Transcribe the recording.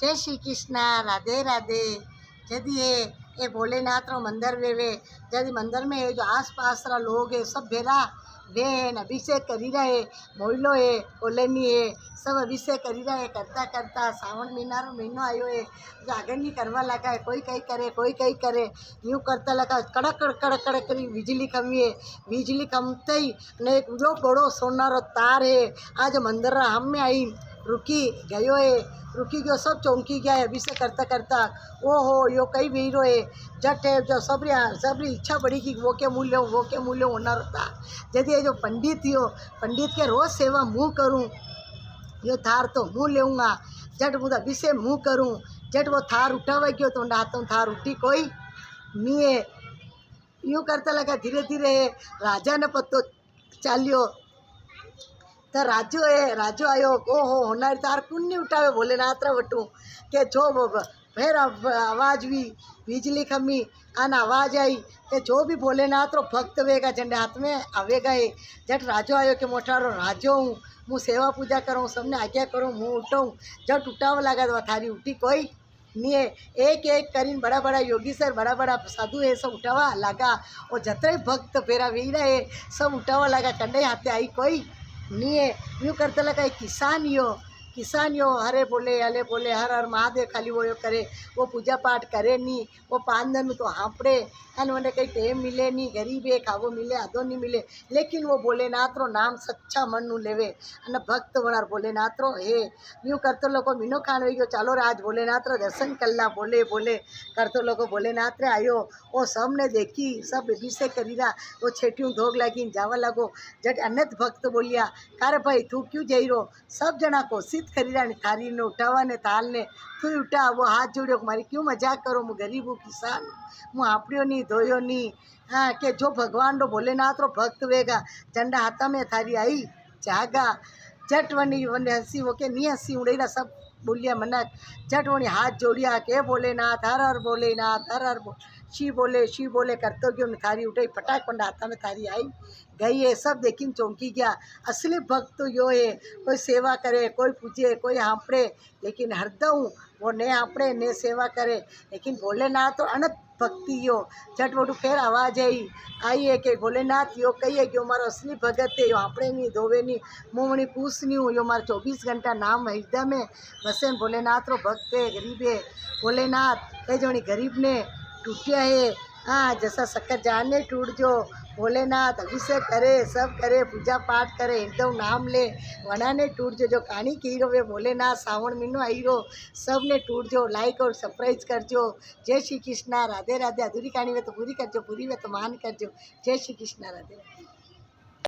जय श्री कृष्ण राधे राधे। जदि ये भोलेनाथ रो मंदिर वेवे जदि मंदिर में जो आस पास रा लोग है सब भेरा वे अभिषेक करी रहे मोइलो है कोलेनी है सब अभिषेक करी रहे करता करता सावन महीना रो महीनो आयो है जागर नहीं करवा लगा है कोई कई करे यूँ करता लगा कड़क कड़क कड़क कड़क करी बिजली खमी है बिजली खमते ही ने एक बड़ो सोना रो तार है आज मंदिर रा हम में आई रुकी गयो है रुकी गयो सब चौंकी गया है अभिषेक करता करता ओहो यो कई वीरो है जट है जो सबरी इच्छा बढ़ी कि वो के मूल्य होना रहता यदि ये जो पंडित के रोज़ सेवा मुँह करूँ यो थार तो मुँह लेऊँगा जट मुझे अभिषेक मुँह करूँ जट वो थार उठावा गयो तो हाथों थार उठी कोई नहीं है यूँ करता लगा धीरे धीरे राजा ने पत्तो चालियो तो राजू आयो ओहो होनारी तार कुन नहीं उठावे भोलेनाथ रा वटू के जो फिर आवाज़ भी बिजली खमी आन आवाज़ आई के जो भी भोलेनाथ रो भक्त वेगा झंडे हाथ में आवेगा है जट राजो आयो के मोटारो राजो हूँ मुँह सेवा पूजा करूँ सबने आज्ञा करूँ मुँह उठाऊँ जट उठाव लगा तो थारी उठी कोई नहीं है एक एक करीन बड़ा बड़ा योगी सर बड़ा बड़ा साधु है सब उठावा लगा और जतरे भक्त फेरा वीरा है सब उठावा लगा कंडे हाथे आई कोई नहीं है यूँ करते लगा किसान यो हरे बोले हर हर महादेव खाली वो यो करे वो पूजा पाठ करे नहीं वो 5 दिन तो हाँपड़े अन उन्हें कहीं टेम मिले नहीं गरीब है खावो मिले आधो नहीं मिले लेकिन वो भोलेनाथ रो नाम सच्चा मन नु लेवे अने भक्त वनार भोलेनाथ रो है यूँ करते लोग मीनो खान हो गयो चालो रे आज भोलेनाथ रो दर्शन करला बोले करते लोग भोलेनाथ रे आयो वो सब ने देखी सब अभिषेक करी रहा वो छेटियों धोग लगी जावा लगो जट अनेक भक्त बोलिया कार भाई तू क्यों जई रो सब जना कोशिश करी रहा थारी ने उठावा ने ताल ने तू उठा वो हाथ जोड़ो मारी क्यों मजाक करो मैं गरीब हूँ किसान मुँ आपड़ियो नहीं धोयो नहीं हाँ के जो भगवान रो भोलेनाथ रो भक्त वेगा झंडा हाथा में थारी आई जागा जट वनी वन हंसी वो के नहीं हंसी उड़ेरा सब बोलिया मनक जट वनी हाथ जोड़िया के भोलेनाथ हर हर शिव बोले करते गयो थारी उठाई फटाक पंडा हाथा में थारी आई गई है सब देखी चौंकी गया असली भक्त तो यो है कोई सेवा करे कोई पूजे कोई हाँपड़े लेकिन हरदम वो ने हाँपड़े ने सेवा करे लेकिन भोलेनाथ तो अनंत भक्ति यो झट वोटू फिर आवाज़ आई है कि भोलेनाथ यो कही कि मारो असली भगत है यो हाँपड़े नहीं धोवे नहीं मुँह पूछ नहीं हूँ यो मारा 24 घंटा नाम हृदय में बसे भोलेनाथ रो भक्त है गरीब है भोलेनाथ कई जोनी गरीब ने टूटिया है हाँ जैसा शक्कर जाने टूट जो भोलेनाथ अभिषेक करे सब करे पूजा पाठ करे एकदम नाम ले वना ने टूट जो कहानी की रो वे भोलेनाथ सावन महीनो आई रो सब ने टूट जो लाइक और सरप्राइज करजो। जय श्री कृष्णा राधे राधे। अधूरी कहानी वे तो पूरी करजो पूरी वे तो मान करजो। जय श्री कृष्णा राधे राधे।